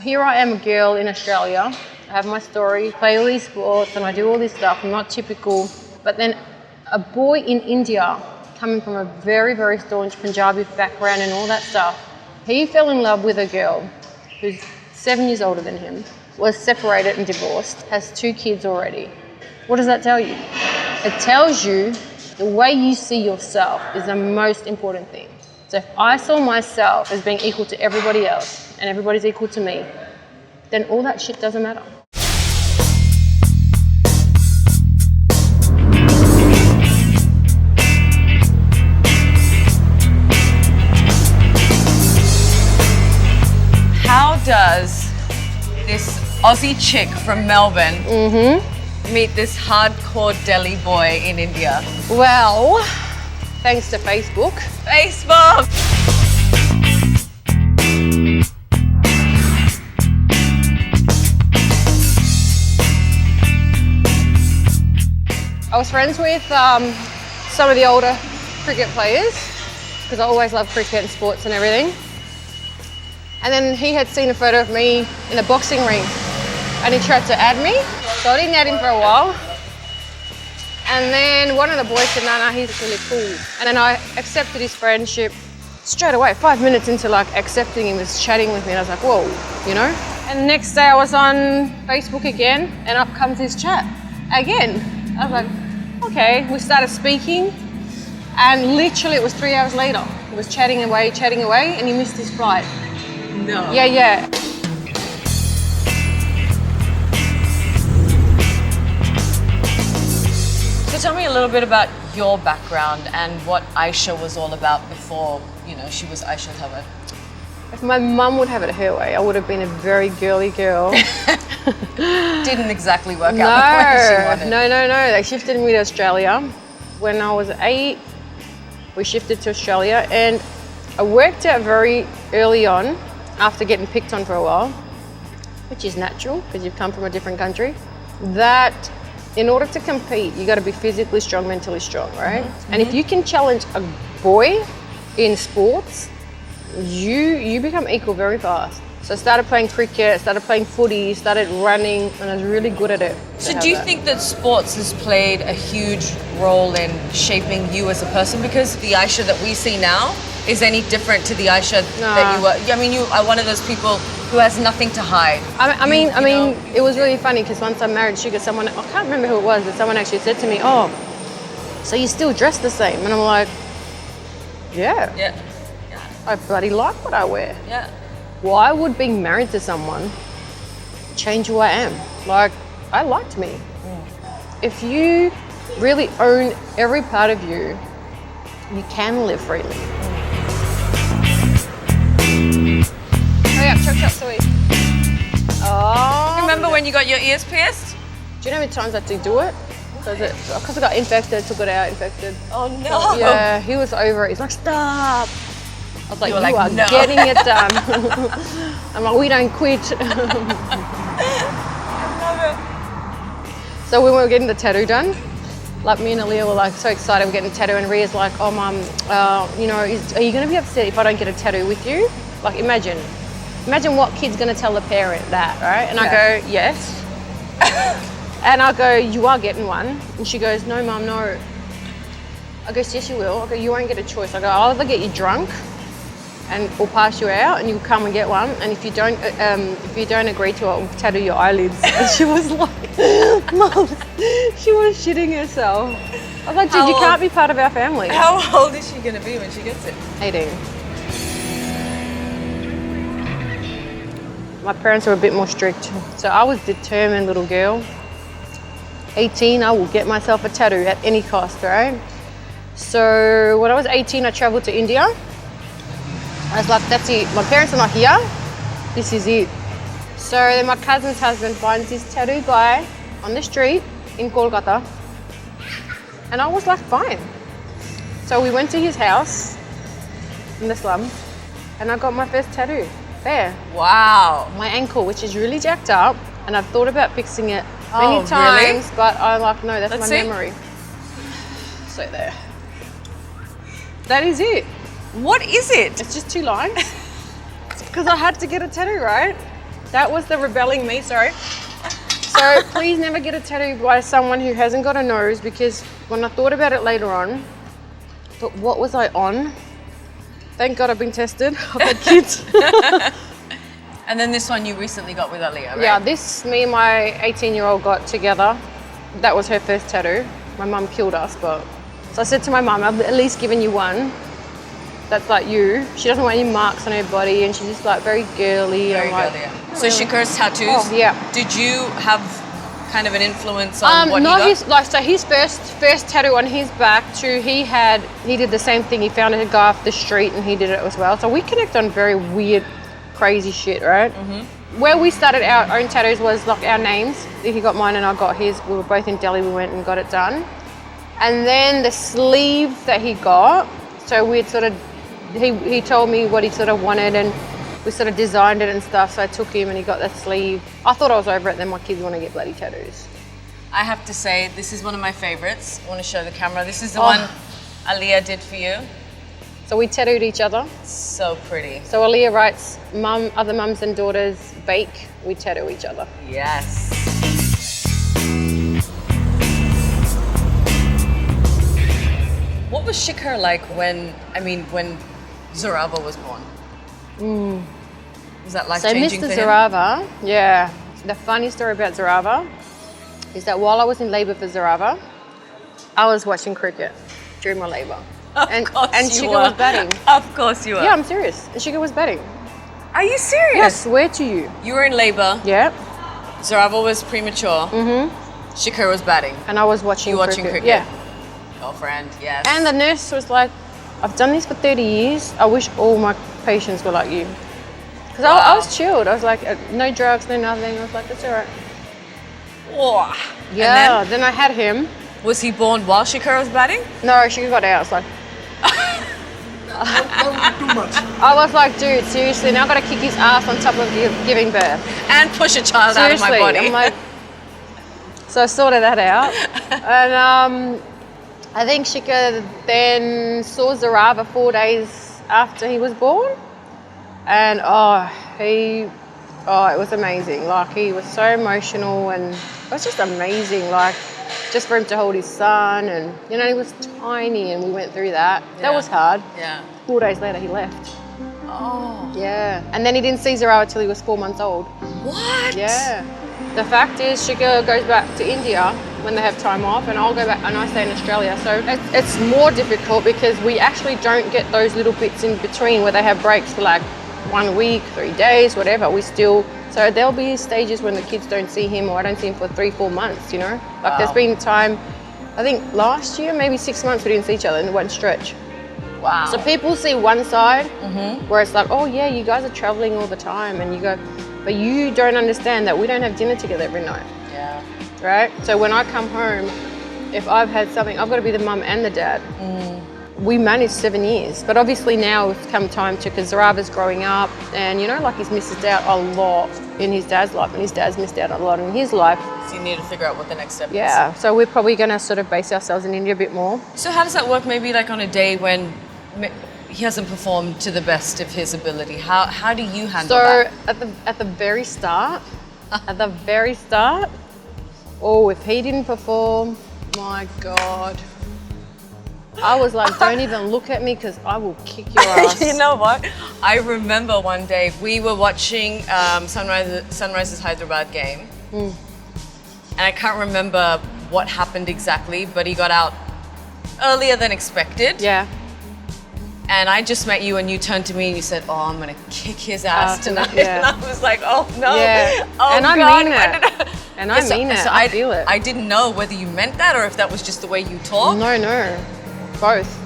Here I am, a girl in Australia. I have my story, play all these sports, and I do all this stuff. I'm not typical. But then a boy in India, coming from a very, very staunch Punjabi background and all that stuff, he fell in love with a girl who's 7 years older than him, was separated and divorced, has 2 kids already. What does that tell you? It tells you the way you see yourself is the most important thing. So if I saw myself as being equal to everybody else and everybody's equal to me, then all that shit doesn't matter. How does this Aussie chick from Melbourne meet this hardcore Delhi boy in India? Well, thanks to Facebook. Facebook! I was friends with some of the older cricket players because I always loved cricket and sports and everything. And then he had seen a photo of me in a boxing ring and he tried to add me. So I didn't add him for a while. And then one of the boys said, nah, he's really cool. And then I accepted his friendship straight away. 5 minutes into accepting him, was chatting with me and I was like, whoa, you know? And the next day I was on Facebook again and up comes his chat again. I was like, okay, we started speaking and literally it was 3 hours later. He was chatting away and he missed his flight. No. Yeah. So tell me a little bit about your background and what Aesha was all about before, she was Aesha Dhawan. If my mum would have it her way, I would have been a very girly girl. Didn't exactly work out the way she wanted. No. They shifted me to Australia. When I was 8, we shifted to Australia and I worked out very early on after getting picked on for a while, which is natural because you've come from a different country, that in order to compete, you got to be physically strong, mentally strong, right? And if you can challenge a boy in sports, you become equal very fast. So I started playing cricket, started playing footy, started running, and I was really good at it. So do you think that sports has played a huge role in shaping you as a person? Because the Aesha that we see now is any different to the Aesha that you were? I mean, you are one of those people who has nothing to hide. I mean, it was really funny because once I married Shikhar, someone, I can't remember who it was, but someone actually said to me, oh, so you still dress the same? And I'm like, yeah. I bloody like what I wear. Yeah. Why would being married to someone change who I am? Like, I liked me. If you really own every part of you, you can live freely. Hurry up, chop, sweet. Oh. Remember when you got your ears pierced? Do you know how many times I had to do it? Because I got infected, took it out, infected. Oh no. Yeah, he was over it. He's like, stop. I was like, you are no. getting it done. I'm like, we don't quit. I love it. So when we were getting the tattoo done, like me and Aaliyah were like so excited we're getting a tattoo and Ria's like, oh mum, are you going to be upset if I don't get a tattoo with you? Like imagine what kid's going to tell the parent that, right? And I go, yes. And I go, you are getting one. And she goes, no mum, no. I go, yes you will. I go, you won't get a choice. I go, I'll either get you drunk and we'll pass you out and you'll come and get one. And if you don't agree to it, I'll tattoo your eyelids. And she was like, Mum, she was shitting herself. I was like, dude, you can't be part of our family. How old is she going to be when she gets it? 18. My parents were a bit more strict. So I was determined little girl. 18, I will get myself a tattoo at any cost, right? So when I was 18, I traveled to India. I was like, that's it. My parents are not here. This is it. So then my cousin's husband finds this tattoo guy on the street in Kolkata. And I was like, fine. So we went to his house in the slums and I got my first tattoo there. Wow. My ankle, which is really jacked up. And I've thought about fixing it many times, really? But I'm like, no, that's Let's my see. memory. So there. That is it. What is it? It's just 2 lines. It's because I had to get a tattoo, right? That was the rebelling me, sorry. So please never get a tattoo by someone who hasn't got a nose, because when I thought about it later on, I thought, what was I on? Thank God I've been tested. I've had kids. And then this one you recently got with Aaliyah, right? Yeah, this, me and my 18-year-old got together. That was her first tattoo. My mum killed us, but... So I said to my mum, I've at least given you one. That's like you. She doesn't want any marks on her body, and she's just like very girly. Very like, girly, yeah. So Shikhar's tattoos, yeah. Did you have kind of an influence on what he got? His first tattoo on his back too, he did the same thing. He found a guy off the street and he did it as well. So we connect on very weird, crazy shit, right? Mm-hmm. Where we started our own tattoos was like our names. He got mine and I got his. We were both in Delhi, we went and got it done. And then the sleeve that he got, so we'd sort of, he told me what he sort of wanted and we sort of designed it and stuff, so I took him and he got that sleeve. I thought I was over it, then my kids want to get bloody tattoos. I have to say, this is one of my favorites. I want to show the camera. This is the one Aaliyah did for you. So we tattooed each other. So pretty. So Aaliyah writes, other mums and daughters bake, we tattoo each other. Yes. What was Shikhar like when Zoravar was born? Was that life-changing for him? So Mr. Zoravar, yeah. The funny story about Zoravar is that while I was in labour for Zoravar, I was watching cricket during my labour. And Shikhar was batting. Of course you were. Yeah, I'm serious. And Shikhar was batting. Are you serious? Yeah, I swear to you. You were in labour. Yeah. Zoravar was premature. Mm-hmm. Shikhar was batting. And I was watching cricket. Yeah. Girlfriend, yes. And the nurse was like, I've done this for 30 years. I wish all my patients were like you. Because I was chilled. I was like, no drugs, no nothing. I was like, that's all right. Whoa. Yeah, And then I had him. Was he born while Shikhar was batting? No, Shikhar got out. I was like... That would be too much. I was like, dude, seriously, now I've got to kick his ass on top of giving birth. And push a child out of my body. I'm like... So I sorted that out. And I think Shikhar then saw Zoravar 4 days after he was born. And it was amazing. Like, he was so emotional and it was just amazing. Like, just for him to hold his son, and he was tiny and we went through that. Yeah. That was hard. Yeah. 4 days later he left. Oh. Yeah. And then he didn't see Zoravar till he was 4 months old. What? Yeah. The fact is, Shikhar goes back to India when they have time off, and I'll go back and I stay in Australia. So it's more difficult because we actually don't get those little bits in between where they have breaks for like 1 week, 3 days, whatever. So there'll be stages when the kids don't see him, or I don't see him for 3-4 months, Like Wow. There's been time, I think last year, maybe 6 months we didn't see each other in one stretch. Wow. So people see one side where it's like, oh yeah, you guys are traveling all the time, and you go, but you don't understand that we don't have dinner together every night. Yeah. Right? So when I come home, if I've had something, I've got to be the mum and the dad. We managed 7 years, but obviously now it's come time to, because Zoravar's growing up, and like he's missed out a lot in his dad's life, and his dad's missed out a lot in his life. So you need to figure out what the next step is. Yeah, so we're probably going to sort of base ourselves in India a bit more. So how does that work? Maybe like on a day when he hasn't performed to the best of his ability. How do you handle that? So at the very start, if he didn't perform, my God. I was like, don't even look at me because I will kick your ass. You know what? I remember one day we were watching Sunrise's Hyderabad game. And I can't remember what happened exactly, but he got out earlier than expected. Yeah. And I just met you and you turned to me and you said, oh, I'm going to kick his ass tonight. Yeah. And I was like, oh no. Yeah. Oh, and I God. mean it. And I mean it. I feel it. I didn't know whether you meant that or if that was just the way you talk. No. Both.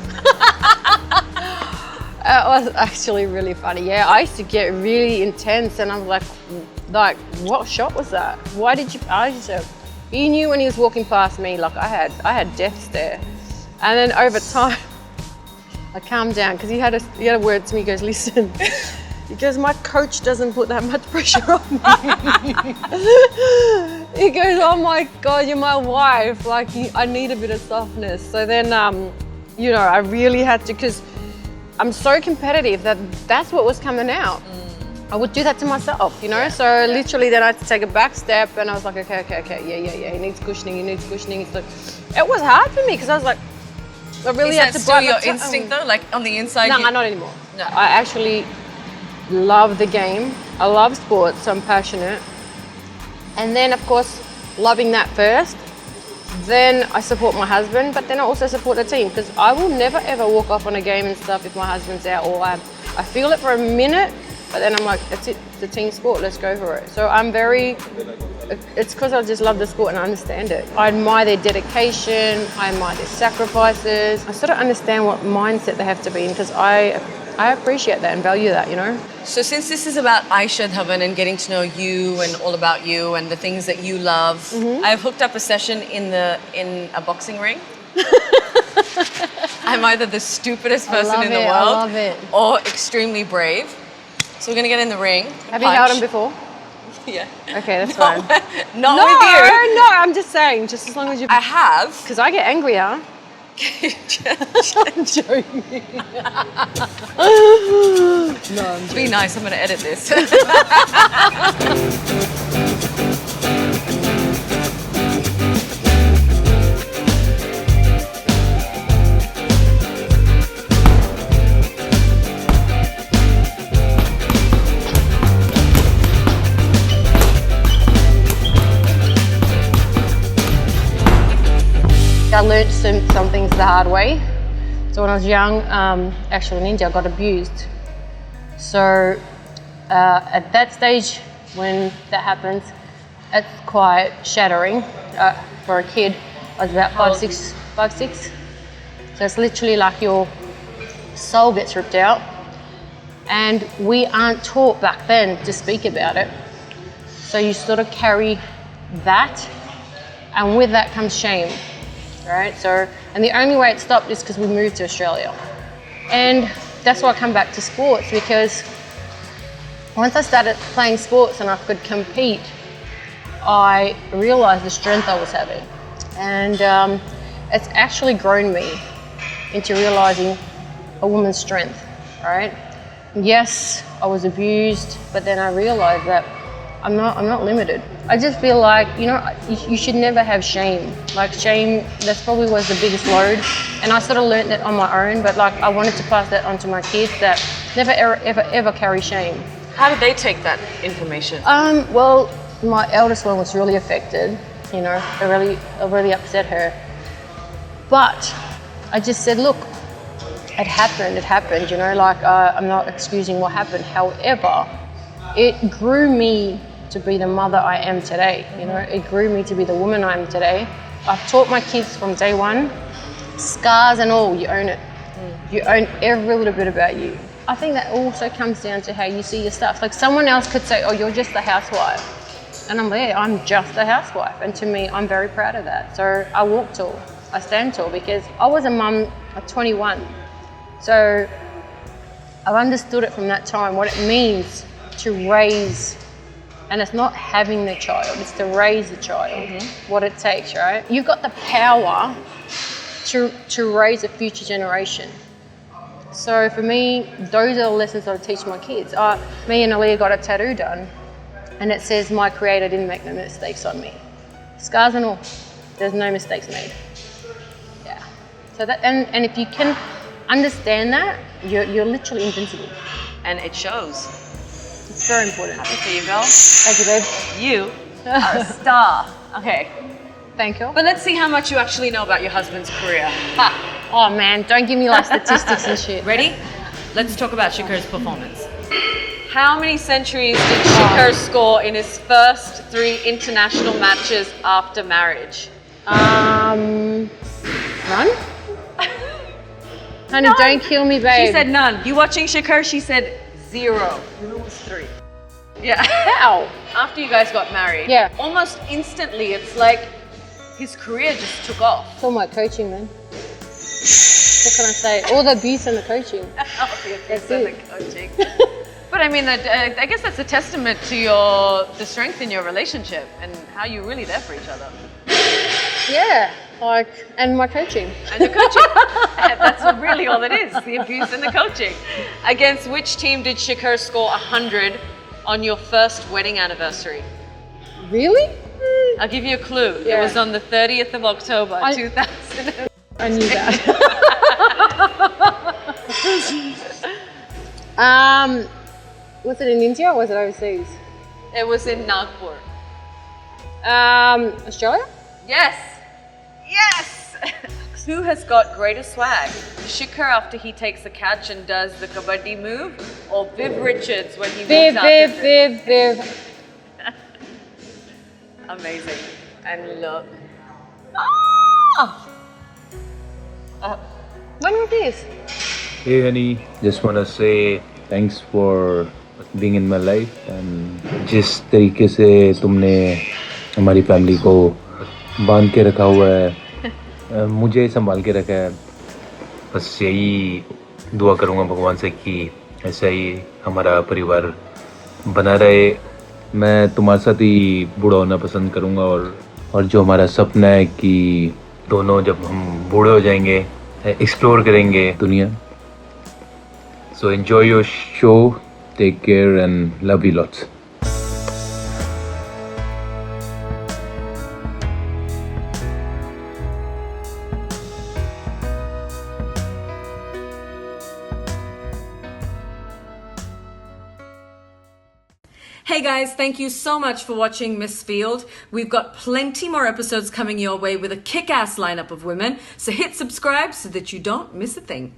It was actually really funny. Yeah, I used to get really intense and I'm like, what shot was that? Why did you, he knew when he was walking past me, like I had death stare. And then over time, I calmed down because he had a word to me. He goes, listen, he goes, my coach doesn't put that much pressure on me. He goes, oh my God, you're my wife. Like, I need a bit of softness. So then, I really had to, because I'm so competitive that's what was coming out. I would do that to myself, you know? So literally then I had to take a back step and I was like, okay, yeah, he needs cushioning. It's like, it was hard for me because I was like, I really had to still your instinct though? Like on the inside? No, not anymore. No. I actually love the game. I love sports, so I'm passionate. And then of course, loving that first, then I support my husband, but then I also support the team because I will never ever walk off on a game and stuff if my husband's out or I feel it for a minute, but then I'm like, that's it, it's a team sport, let's go for it. So it's because I just love the sport and I understand it. I admire their dedication, I admire their sacrifices. I sort of understand what mindset they have to be in because I appreciate that and value that, you know? So since this is about Aesha Dhawan and getting to know you and all about you and the things that you love, I've hooked up a session in a boxing ring. I'm either the stupidest person in the world or extremely brave. So we're gonna get in the ring. Have you held him before? Yeah. Okay, that's fine. Not with you. No, I'm just saying, just as long as you... I have. Because I get angrier. I'm joking. No, I'm joking. Be nice, I'm gonna edit this. I learned some things the hard way. So when I was young, actually in India, I got abused. So at that stage, when that happens, it's quite shattering for a kid. I was about 5'6". So it's literally like your soul gets ripped out. And we aren't taught back then to speak about it. So you sort of carry that, and with that comes shame. Right? So, and the only way it stopped is because we moved to Australia. And that's why I come back to sports, because once I started playing sports and I could compete, I realized the strength I was having. And it's actually grown me into realizing a woman's strength, right? Yes, I was abused, but then I realized that I'm not limited. I just feel like, you know, you should never have shame. Like shame, that's probably was the biggest load. And I sort of learned that on my own, but like I wanted to pass that on to my kids that never ever carry shame. How did they take that information? Well, my eldest one was really affected, you know, it really upset her. But I just said, look, it happened, you know, like I'm not excusing what happened. However, it grew me to be the mother I am today, you know, it grew me to be the woman I am today. I've taught my kids from day one, scars and all, you own it. You own every little bit about you. I think that also comes down to how you see your stuff. Like someone else could say, oh, you're just a housewife. And I'm like, yeah, I'm just a housewife. And to me, I'm very proud of that. So I walk tall, I stand tall, because I was a mum at 21. So I've understood it from that time, what it means to raise, and it's not having the child, it's to raise the child, what it takes, right? You've got the power to raise a future generation. So for me, those are the lessons I teach my kids. Me and Aaliyah got a tattoo done, and it says, my creator didn't make no mistakes on me. Scars and all, there's no mistakes made. Yeah. So that, and if you can understand that, you're literally invincible. And it shows. It's very important. Happy for you, girl. Thank you, babe. You are a star. Okay. Thank you. But let's see how much you actually know about your husband's career. Oh man, don't give me like statistics and shit. Ready? Let's talk about Shikhar's performance. How many centuries did Shikhar score in his first 3 international matches after marriage? None? Honey, don't kill me, babe. She said none. You watching Shikhar? She said 0. You know it was 3. Yeah. How? After you guys got married. Yeah. Almost instantly, it's like his career just took off. It's all my coaching, man. What can I say? All the abuse and the coaching. That's the coaching. But I mean, I guess that's a testament to the strength in your relationship and how you're really there for each other. Yeah, and my coaching. And the coaching. That's really all it is, the abuse and the coaching. Against which team did Shikhar score 100 on your first wedding anniversary. Really? I'll give you a clue. Yeah. It was on the 30th of October, 2000. I knew that. Was it in India or was it overseas? It was in Nagpur. Australia? Yes. Yes. Who has got greater swag? Shikhar after he takes a catch and does the kabaddi move, or Viv Richards when he Viv, walks out? Viv. Amazing. And look. When was this? Hey honey, just wanna say thanks for being in my life and जिस तरीके से तुमने हमारी family को बांध के रखा हुआ है, मुझे संभाल के रखा है, बस यही दुआ करूँगा भगवान से कि ऐसा ही हमारा परिवार बना रहे। मैं तुम्हारे साथ ही बूढ़ा होना पसंद करूँगा और जो हमारा सपना है कि दोनों जब हम बूढ़े हो जाएंगे एक्सप्लोर करेंगे दुनिया। So enjoy your show, take care and love you lots. Hey guys, thank you so much for watching Miss Field. We've got plenty more episodes coming your way with a kick-ass lineup of women, so hit subscribe so that you don't miss a thing.